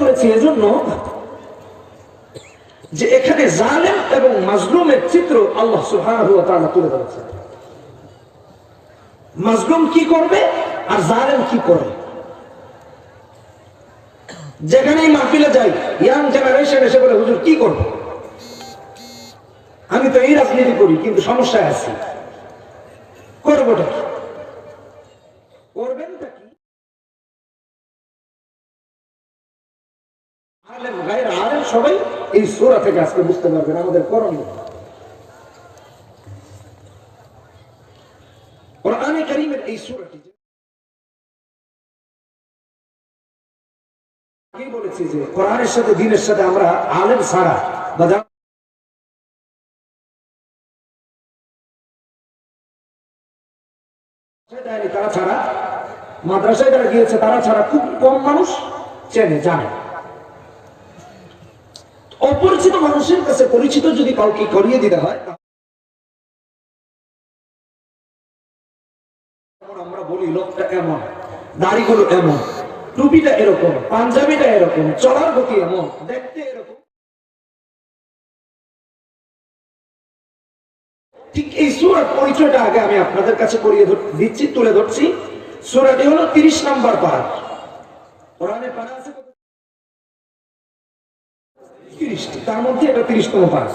করেছি এজন্য যে এখানে জালেম এবং মাজলুমের চিত্র আল্লাহ সুবহানাহু ওয়া তাআলা তুলে ধরেছেন। মাজলুম কি করবে আর জালেম কি করে। যেখানেই মাহফিলে যাই ইয়াং জেনারেশন এসে বলে, হুজুর কি করব, আমি তো এই রাজনীতি করি কিন্তু সমস্যায় আছি, করবোটা কি, করবেনটা কি। আলেম গায়র আলেম সবাই এই সূরা থেকে আজকে বুঝতে পারবেন আমাদের করণীয়। কোরআনে কারীমের এই সূরাটি আগেই বলেছি যে কোরআনের সাথে দ্বীনের সাথে আমরা আলেম ছাড়া বা তারা ছাড়া, মাদ্রাসায় যারা গিয়েছে তারা ছাড়া খুব কম মানুষ চেনে জানে। অপরিচিত মানুষের কাছে পরিচিত যদি কাউকে করিয়ে দিতে হয়, আমরা বলি লোকটা এমন, দাড়িগুলো এমন, টুপিটা এরকম, পাঞ্জাবিটা এরকম, চলার গতি এমন, দেখতে এরকম। ঠিক এই সূরার পরিচয়টা আগে আমি আপনাদের কাছে করিয়ে দিচ্ছি, তুলে ধরছি। সূরাটি হলো 30 নম্বর পারা। কোরআনে পারা আছে 30টি, তার মধ্যে এটা 30তম পারা।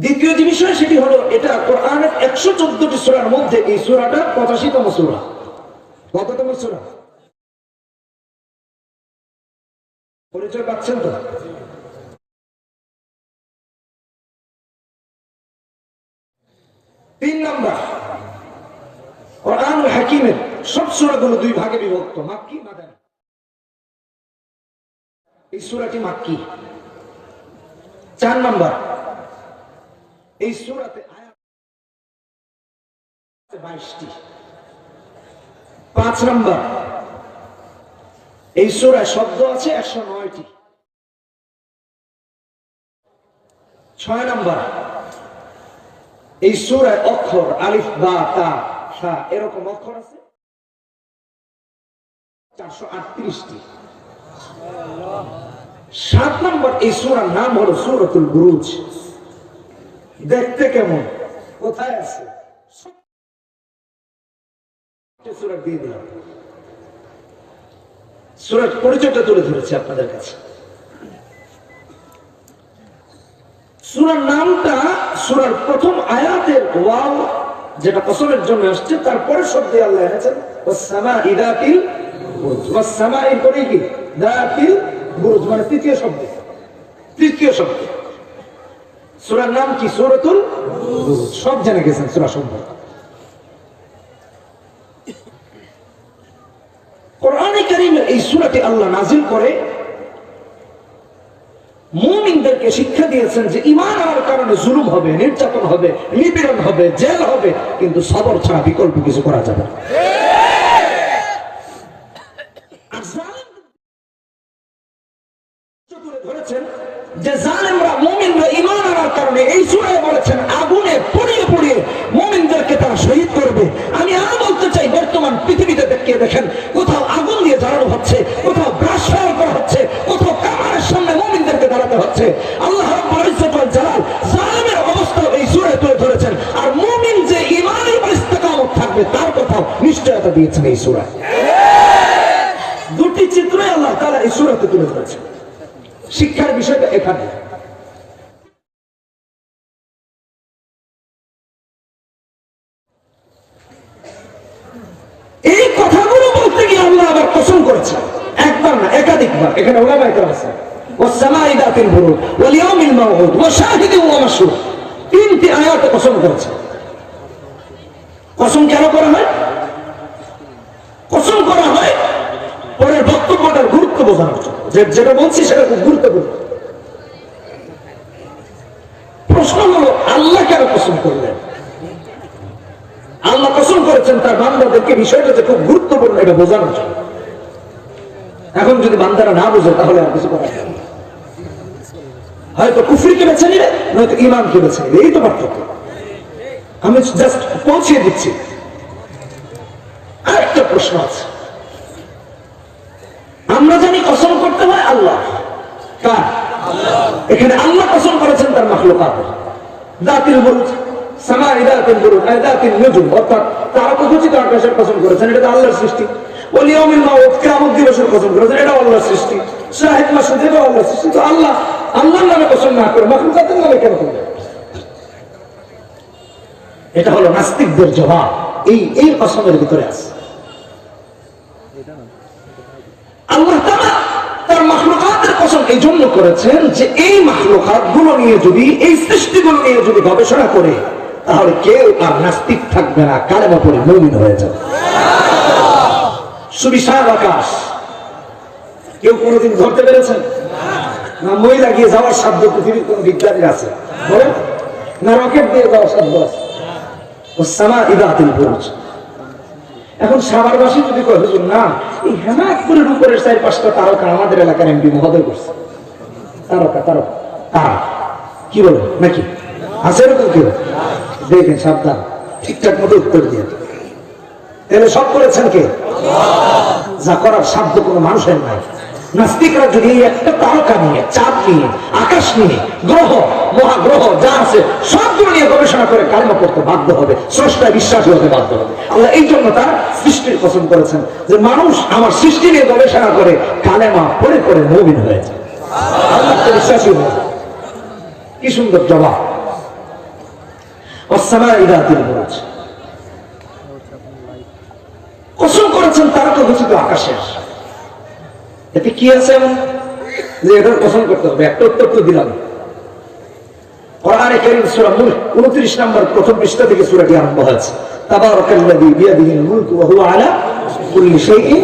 দ্বিতীয় যে বিষয় সেটি হলো এটা কোরআনের 114টি সূরার মধ্যে এই সূরাটা 85তম সূরা। কততম সূরা পরিচয় পাচ্ছেন তো? তিন নম্বর, কোরআনুল হাকিমের সব সূরাগুলো দুই ভাগে বিভক্ত, মাক্কি মাদানী। এই সূরাটি মাক্কি। 4 নম্বর, এই সূরাতে আয়াত 22টি। 5 নম্বর, এই সূরায় শব্দ আছে 109টি। 6 নম্বর, এই সূরায় অক্ষর আলিফ বা তা সা এরকম অক্ষর আছে 438টি। 7 নম্বর, এই সূরার নাম হলো সূরাতুল বুরুজ। দেখতে কেমন, কোথায় আছে, সূরা দিয়ে দিলাম। সূরার পরিচয়টা তুলে ধরেছে আপনাদের কাছে। সূরার নামটা সূরার প্রথম আয়াতের ওয়াও যেটা কসমের জন্য আসছে, তারপরে শব্দে আল্লাহ এনেছেন ওয়াস-সামা'i যাতিল বুরুজ। ওয়াস-সামা'i করে কি যাতিল বুরুজ মানে তৃতীয় শব্দ। তৃতীয় শব্দ সূরার নাম কি? সূরাতুল বুরুজ। সব জেনে গেছেন সূরা সম্পর্কে। কোরআনে কারীমের এই সূরাটি আল্লাহ নাযিল করে মুমিনদেরকে শিক্ষা দিয়েছেন যে ঈমান আনার কারণে জুলুম হবে, নির্যাতন হবে, নিপীড়ন হবে, জেল হবে, কিন্তু সবর ছাড়া বিকল্প কিছু করা যাবে না। ধরেছেন যে জালেমরা মুমিনরা ঈমান আনার কারণে এই সূরায় বলেছেন আগুনে পুড়িয়ে পুড়িয়ে মুমিনদেরকে তারা শহীদ করবে। আমি আরো বলতে চাই, বর্তমান পৃথিবীতে দেখিয়ে দেখেন কোথাও আগুন দিয়ে জ্বালানো হচ্ছে, কোথাও ব্রাশ ফায়ার করা হচ্ছে, কোথাও কামানের সামনে মুমিনদেরকে দাঁড়াতে হচ্ছে। আল্লাহ রাব্বুল ইজ্জত ওয়াল জালাল জালেমের অবস্থা এই সূরায় তুলে ধরেছেন, আর মুমিন যে ঈমানের উপর ইস্তেকামত থাকবে তার কথাও নিশ্চয়তা দিয়েছেন এই সূরায়। দুটি চিত্রই আল্লাহ তাআলা এই সূরাতে তুলে ধরেছেন। শিক্ষার বিষয়টা এখানে। এই কথাগুলো বলতে গিয়ে আল্লাহ আবার কসম করেছেন, একবার না একাধিকবার। এখানে উলামায়ে কেরাম আছে ওয়াস-সামা'i যাতিল বুরুজ ওয়াল ইয়াউমিল মাউউদ ওয়া শাহিদিন ওয়া মাশহুদ। 3টি আয়াতে কসম করেছে। কসম কেন করা হয়? কসম করা হয় পরের বক্তব্যটার গুরুত্ব বোঝানোর জন্য। যেটা বলছি সেটা খুব গুরুত্বপূর্ণ। প্রশ্ন হলো আল্লাহ কেন কসম করলেন? আল্লাহ কসম করেছেন তার বান্দাদেরকে বিষয়টা যে খুব গুরুত্বপূর্ণ এটা বোঝানোর জন্য। এখন যদি বান্দারা না বোঝে তাহলে আর কিছু করা যাবে না। হয়তো কুফরিকে বেছে নিবে, নয়তো ঈমানকে বেছে নিবে, এই তো পার্থক্য। আমি জাস্ট পৌঁছিয়ে দিচ্ছি। আরেকটা প্রশ্ন আছে, আমরা আল্লাহ। কার? এখানে আল্লাহ কসম করেছেন তার মাখলুকাত দাতিল বুরুজ, সামাই দাতিল বুরুজ, দাতিল নুজুম, অর্থাৎ তারকাখচিত আকাশের কসম করেছেন, এটা তো আল্লাহর সৃষ্টি। ওয়াল ইয়াউমিল মাউত, কিয়ামত দিবসের কসম করেছেন, এটা আল্লাহর সৃষ্টি। শাহিদ মাসুদ, এটা আল্লাহর সৃষ্টি। তো আল্লাহ আল্লাহর নামে কসম না করে মাখলুকাতের নামে কেন করবে? এটা হলো নাস্তিকদের জবাব। এই কসমের ভিতরে আছে। আল্লাহ তাআলা তার মাখলুকাতের কসম এই জন্য করেছেন যে এই মাখলুকাত গুলো নিয়ে যদি, এই সৃষ্টিগুলো নিয়ে যদি গবেষণা করে, তাহলে কেউ আর নাস্তিক থাকবে না, কালেমা পড়ে মুমিন হয়ে যাবে। সুবিশাল আকাশ, কেউ কোনোদিন ধরতে পেরেছেন? না মই লাগিয়ে যাওয়ার সাধ্য পৃথিবীর কোন বিজ্ঞানীর আছে? না রকেট দিয়ে যাওয়ার সাধ্য আছে? এখন সাভারবাসী যদি কয় হুজুর না, এই হেমায়তপুরের উপরের 4-5টা তারকা আমাদের এলাকার এমপি মহোদয় করছে, তারকা তারকা তারা কি বলে নাকি আছে এরকম কেউ? দেখেন সাবধান, ঠিকঠাক মতো উত্তর দিয়ে। তাহলে সব করেছেন কে? যা করার সাধ্য কোনো মানুষের নাই। নাস্তিকরা যদি একটা তারকা নিয়ে, চাঁদ নিয়ে, আকাশ নিয়ে, গ্রহ মহাগ্রহ যা আছে সবগুলো নিয়ে গবেষণা করে কালেমা পড়তে বাধ্য হবে, স্রষ্টায় বিশ্বাসী হতে বাধ্য হবে। আল্লাহ এই জন্য তার সৃষ্টির কসম করেছেন যে মানুষ আমার সৃষ্টি নিয়ে গবেষণা করে কালেমা পড়ে পড়ে মুমিন হয়েছে, আল্লাহকে বিশ্বাসী হয়েছে। কি সুন্দর জবাব। ওয়াস-সামাই যাতিল বুরুজ, কসম করেছেন তারকাখচিত আকাশের। এতে কি আছে এমন যে এটার কসম করতে হবে? একটা উত্তর তো দিলাম। কোরআনে কারীম সূরা মুলক 29 নম্বর প্রথম পৃষ্ঠা থেকে সূরাটি আরম্ভ হয়েছে। তাবারাকাল্লাযী বিয়াদিহিল মুলকু ওয়া হুয়া আলা কুল্লি শাইইন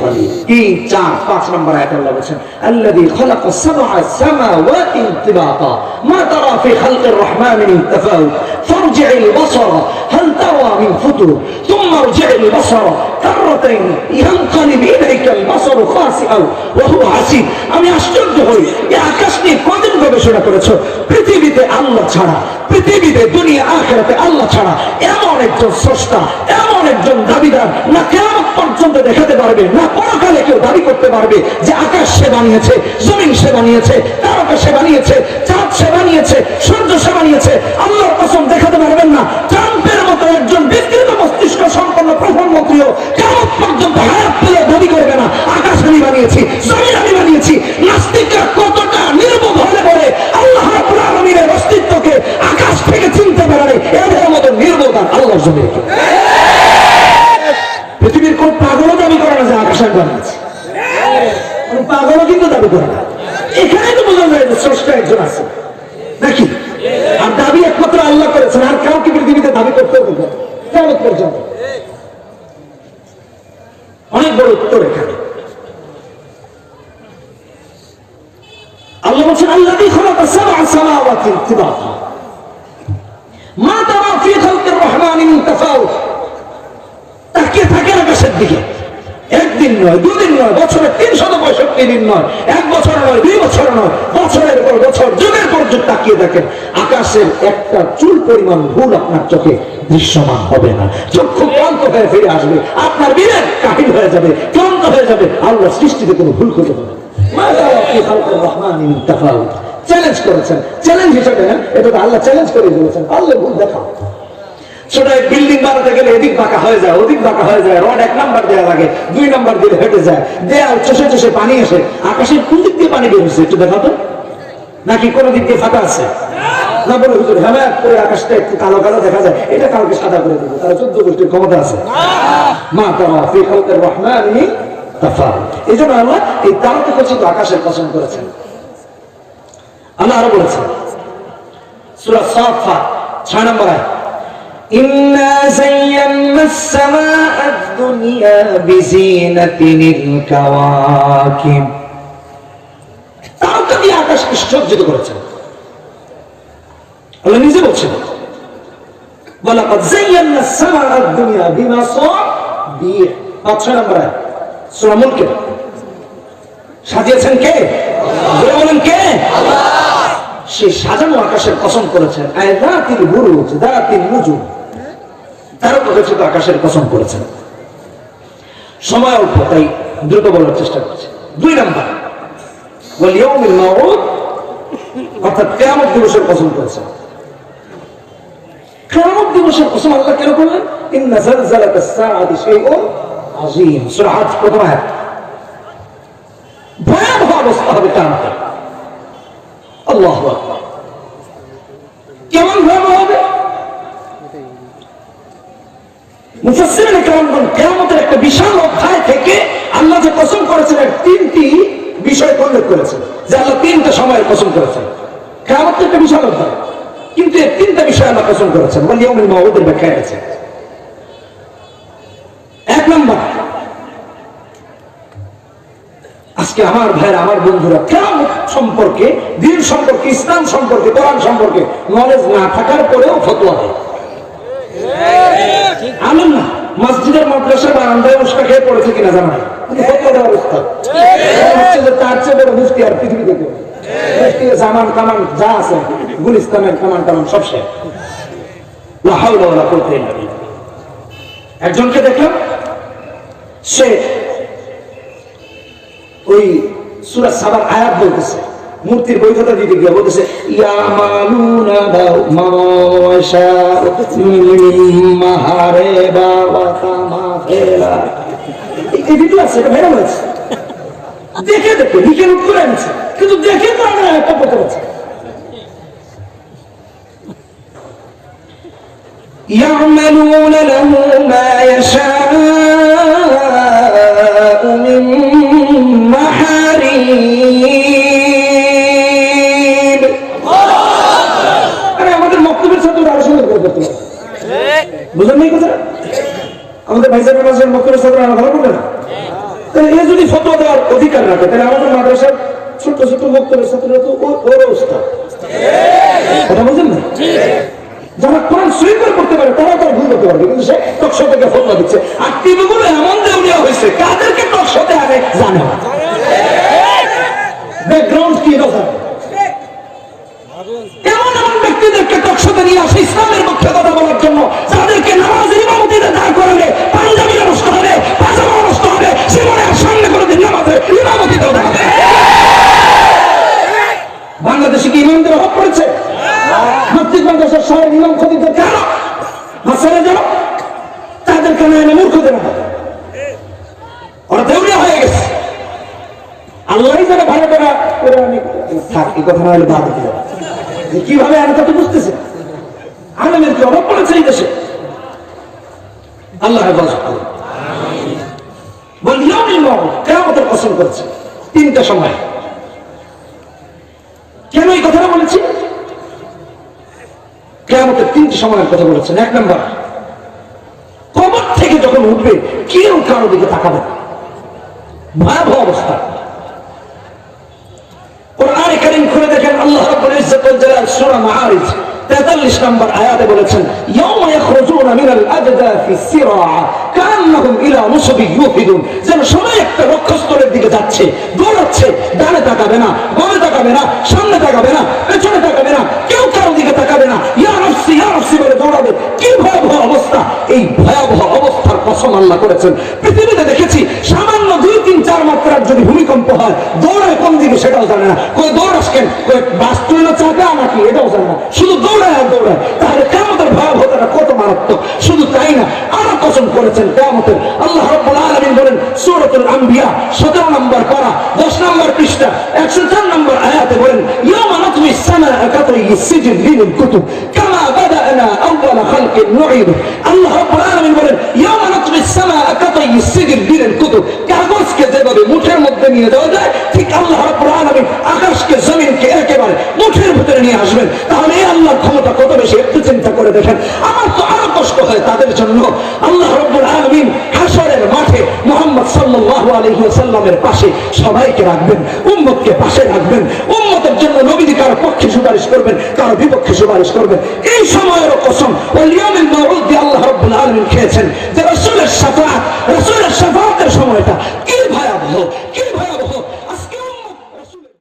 কাদির। 3-4-5 নম্বর আয়াতে আল্লাহ বলেন, আল্লাযী খালাকাস সাবআ সামাওয়াতিন তিবাকা মা তারা ফি খালকির রাহমানি মিন তাফাউত ফারজি'ল বাসারা হাল তারা মিন ফুতুর থুম্মা আরজি'ল বাসারা কাররাতাইন ইয়ানকালিবু ইলাইকাল বাসারু খাসিআন ওয়া হুয়া হাসিব। আমি আশ্চর্য হই, এই আকাশ নিয়ে কতদিন গবেষণা করেছো? পৃথিবীতে আল্লাহ ছাড়া, পৃথিবীতে দুনিয়া আখিরাতে আল্লাহ ছাড়া এমন একজন স্রষ্টা, এমন একজন দাবিদার না কিয়ামত পর্যন্ত দেখাতে পারবে, না পরকালে কেউ দাবি করতে পারবে যে আকাশ সে বানিয়েছে, জমিন সে বানিয়েছে, তারকা সে বানিয়েছে, চাঁদ সে বানিয়েছে, সূর্য সে বানিয়েছে। আল্লাহর কসম দেখাতে পারবেন না। ট্রাম্পের মতো একজন বিকৃত মস্তিষ্ক সম্পন্ন প্রধানমন্ত্রীও কিয়ামত পর্যন্ত হায়াত পেলে দাবি করবে না আকাশ আমি বানিয়েছি, জমিন আমি বানিয়েছি। নাস্তিকরা কতটা নির্বোধ হলে পরে আল্লাহ রাব্বুল আলামিনের অস্তিত্বকে আকাশ থেকে চিনতে পারে, এদের মতো নির্বোধ আর আল্লাহর জন্য। পৃথিবীর কোন পাগলও দাবি করে না যে আকাশ আমি বানিয়েছি, কোন পাগলও কিন্তু দাবি করে না। এখানে তো বোঝা যায় যে স্রষ্টা একজন আছে নাকি? আর দাবি একমাত্র আল্লাহ করেছেন, আর কাউকে পৃথিবীতে দাবি করতে হবে কিয়ামত পর্যন্ত। অনেক বড় উত্তর এখানে। আল্লাহ বলছেন, আল্লাযী খালাকা সাবআ সামাওয়াতিন তিবাকা মা তারা ফি খালকির রাহমানি মিন তাফাউত। তাকিয়ে থাকেন আকাশের দিকে, একদিন নয়, দুদিন নয়, বছরে 365 দিন নয়, 1 বছর নয়, 2 বছর নয়, বছরের পর বছর, যুগের পর যুগ তাকিয়ে দেখেন, আকাশের একটা চুল পরিমাণ ভুল আপনার চোখে দৃশ্যমান হবে না। চক্ষু ক্লান্ত হয়ে ফিরে আসবে, আপনার বিবেক কাহিল হয়ে যাবে, ক্লান্ত হয়ে যাবে। আল্লাহ সৃষ্টিতে কোনো ভুল খুঁজে পাবে না। চ্যালেঞ্জ করেছেন, চ্যালেঞ্জ হিসেবে না, এটা তো আল্লাহ চ্যালেঞ্জ করে বলেছেন, পারলে ভুল দেখাও। ছোট বিল্ডিং বানাতে গেলে এদিক বাঁকা হয়ে যায়, ওদিক বাঁকা হয়ে যায়, রড 1 নাম্বার দেওয়া লাগে, 2 নাম্বার দিয়ে হেঁটে যায়, দেয়াল চষে চষে পানি আসে। আকাশের কোন দিক দিয়ে পানি বের হচ্ছে একটু দেখাতো, নাকি কোন দিক দিয়ে ফাঁকা আছে? না বলে হুজুর হ্যাঁ করে আকাশটা একটু কালো কালো দেখা যায়, এটা কালকে সাদা করে দেবো, তারা 14 গোষ্ঠীর ক্ষমতা আছে। মা তারা ফি খালকির রাহমানি তাফাউত। এই জন্য আল্লাহ এই তারকাখচিত আকাশের কসম করেছেন। আল্লাহ আরো বলেছেন সূরা সাফফাত 6 নম্বর আয়াত, ইন্না যায়্যানাস সামাআদ দুনিয়া বিজিনাতিল কাওয়াকিব। তারকা দিয়ে আকাশকে সজ্জিত করেছেন। আল্লাহ নিজে বলছেন, ওয়ালাকাদ যায়্যানাস সামাআদ দুনিয়া বিমাসাবিহ। 6 নম্বর আয়াত সূরা মুলকে। সাজিয়েছেন কে? আল্লাহ। বলেন কে? আল্লাহ। সেই সাজানো আকাশের কসম করেছেন, আয়াতিল বুরুজ দাতিল নুজুম, তারকাখচিত আকাশের কসম করেছেন। সময় অল্প, তাই দ্রুত বলার চেষ্টা করছি। 2 নাম্বার, ওয়াল ইয়াউমিল মাউউদ, অর্থাৎ কিয়ামত দিবসের কসম করেছেন। কিয়ামত দিবসের কসম আল্লাহ কেন করলেন? ইন্না জালজালাতাস সাআতি শাইউন আযীম, সূরা হজ প্রথম আয়াত। ভয়াবহ অবস্থা হবে কিয়ামতের। আল্লাহু আকবার। কেমন ভয়াবহ হবে? মুফাসসিরিনে কেরামগণ কিয়ামতের একটা বিশাল অধ্যায় থেকে আল্লাহ যে কসম করেছেন এর তিনটি বিষয় উল্লেখ করেছেন, যে আল্লাহ তিনটা সময়ের কসম করেছেন। কিয়ামত একটা বিশাল অধ্যায়, কিন্তু এই তিনটা বিষয় আল্লাহ কসম করেছেন। ওয়াল ইয়াউমিল মাউউদের ব্যাখ্যা আছে। এক নম্বর, আজকে আমার ভাইরা, আমার বন্ধুরা, কিয়ামত সম্পর্কে, দ্বীন সম্পর্কে, ইসলাম সম্পর্কে, কোরআন সম্পর্কে নলেজ না থাকার পরেও ফতোয়া দেয়। আলেম না, মসজিদের মাদ্রাসার বারান্দায় উস্কা খেয়ে পড়েছে কিনা জানা নাই, কিন্তু ফতোয়া দেওয়ার উস্তাদ হচ্ছে যে তার চেয়ে বড় মুফতি আর পৃথিবীতে কেউ। মুফতি জামান কামান যা আছে, গুলিস্তানের কামান টামান সব শেষ। লা হাওলা ওয়ালা কুওয়াতা ইল্লা বিল্লাহ। একজনকে দেখলাম, সে ওই সূরা সাবার আয়াত বলতেছে, মূর্তির বৈধতা দিতে গিয়ে বলতেছে ইয়ামালুনা মাশাআ মাহারেবা ওয়া তামাফেলা। এই ভিডিও আছে, এটা ভাইরাল হয়েছে। দেখে দেখে লিখে নোট করে আনছে, কিন্তু দেখে তো আমরা একটা পড়তে পারছি। ইয়ামালুনা লাহু মা ইয়াশাউ মিন মাহারিব। আরে আমাদের মক্তবের ছাত্ররা আরো সুন্দর করে করতে পারে, বুঝলেন না এই কথা? আমাদের ভাইজানের মাঝে মক্তবের ছাত্ররা আরো ভালো করবে না? তাহলে এ যদি ফতোয়া দেওয়ার অধিকার রাখে, তাহলে আমাদের মাদ্রাসার ছোট ছোট মক্তবের ছাত্ররা তো ওর উস্তাদ। কথা বলছেন না? যারা কোরআন সহি করে করতে পারে তারা তারা ভুল করতে পারবে, কিন্তু সে টকশো থেকে ফতোয়া দিচ্ছে। আর টিভিগুলো এমন দেউলিয়া হয়েছে, কাদেরকে টকশোতে আনে জানে না, ব্যাকগ্রাউন্ড কি না জানে। এমন এমন ব্যক্তিদেরকে টকশোতে নিয়ে আসে ইসলামের পক্ষে কথা বলার জন্য, যাদেরকে নামাজের ইমামতিতে দাঁড় করালে পাঞ্জাবি নষ্ট হবে, পাজামা নষ্ট হবে, জীবনে আর সামনে কোনোদিন নামাজের ইমামতিতেও দাঁড়াবে। বাংলাদেশে কি ইমামদের অভাব পড়েছে? মাতৃক মাদ্রাসার শহরের ইমাম খতিবদের কেন হাসানে যেন তাদের কেন এনে মূর্খদের না, ওরা দেউলিয়া হয়ে গেছে। আল্লাহ যারা ভালো করা করে আমি থাক, এই কথা না হলে বাদ দিতে হবে। কিভাবে আমি তা তো বুঝতেছি, আলেমের কি অভাব পড়েছে এই দেশে? আল্লাহ হেফাজত করুন। বলি কিয়ামতের কসম করেছে তিনটা সময়। কেন এই কথাটা বলেছি? কিয়ামতের তিনটি সময়ের কথা বলেছেন। এক নম্বর, কবর থেকে যখন উঠবে কেউ কারো দিকে তাকাবে না, ভয়াবহ অবস্থা। কোরআনে কারীম খুলে দেখেন, আল্লাহ রাব্বুল ইজ্জত ওয়াল জালাল সূরা মাআরিজ 43 নম্বর আয়াতে বলেছেন ইয়াউমা ইয়াখরুজুনা মিনাল আজদাফি সিরাআ কান্নাহুম ইলা মুসবিন ইউফিদুন। যেন সবাই একটা লক্ষ্যস্থলের দিকে যাচ্ছে, দৌড়াচ্ছে, ডানে তাকাবে না, বামে তাকাবে না, সামনে তাকাবে না, পেছনে তাকাবে না, কেউ কারো দিকে তাকাবে না, ইয়া নাফসি বলে দৌড়াবে। কি ভয়াবহ অবস্থা! এই ভয়াবহ অবস্থার কসম আল্লাহ করেছেন। পৃথিবীতে দেখেছি সামান্য 2-3-4 মাত্রার যদি ভূমিকম্প হয়, দৌড়ায় কোন দিকে সেটাও জানে না। কই দৌড়াস কেন? কই বাস তুলে চাকা নাকি এটাও জানে না, শুধু দৌড়ায় আর দৌড়ায়। তাহলে কিয়ামতের ভয়াবহতাটা কত মারাত্মক! শুধু তাই না, আরো কসম করেছেন কিয়ামতের। আল্লাহ রাব্বুল আলামিন বলেন সূরাতুল আম্বিয়া 17 নম্বর পারা 10 নম্বর পৃষ্ঠা 104 নম্বর আয়াতে বলেন ইয়াওমা নাতমিস সামাআ কাতাইয়িস সিজিল লিল কুতুব কামা বাদানা আউওয়ালা খালকিন নুঈদু। আল্লাহ রাব্বুল আলামিন বলেন ইয়াওমা নাতমিস সামাআ কাতাইয়িস সিজিল লিল কুতুব। কাগজকে যেভাবে মুঠের মধ্যে নিয়ে যাওয়া যায়, ঠিক আল্লাহ রাব্বুল আলামিন আকাশকে জমিনকে একেবারে মুঠের ভিতরে নিয়ে আসবেন। তাহলে এই আল্লাহর ক্ষমতা কত বেশি, একটু চিন্তা করে দেখেন। আমার তো আরো কষ্ট হয় তাদের জন্য। আল্লাহ রাব্বুল আলামিন হাশরের মাঠে মুহাম্মদ সাল্লাল্লাহু আলাইহি ওয়াসাল্লামের পাশে সবাইকে রাখবেন, উম্মতকে পাশে রাখবেন। উম্মতের জন্য নবীজি কারো পক্ষে সুপারিশ করবেন, কারো বিপক্ষে সুপারিশ করবেন। এই সময়ের কসম ওয়াল ইয়াউমিল মাউউদ দিয়ে আল্লাহ রাব্বুল আলামিন খেয়েছেন যে রাসূলের শাফাআত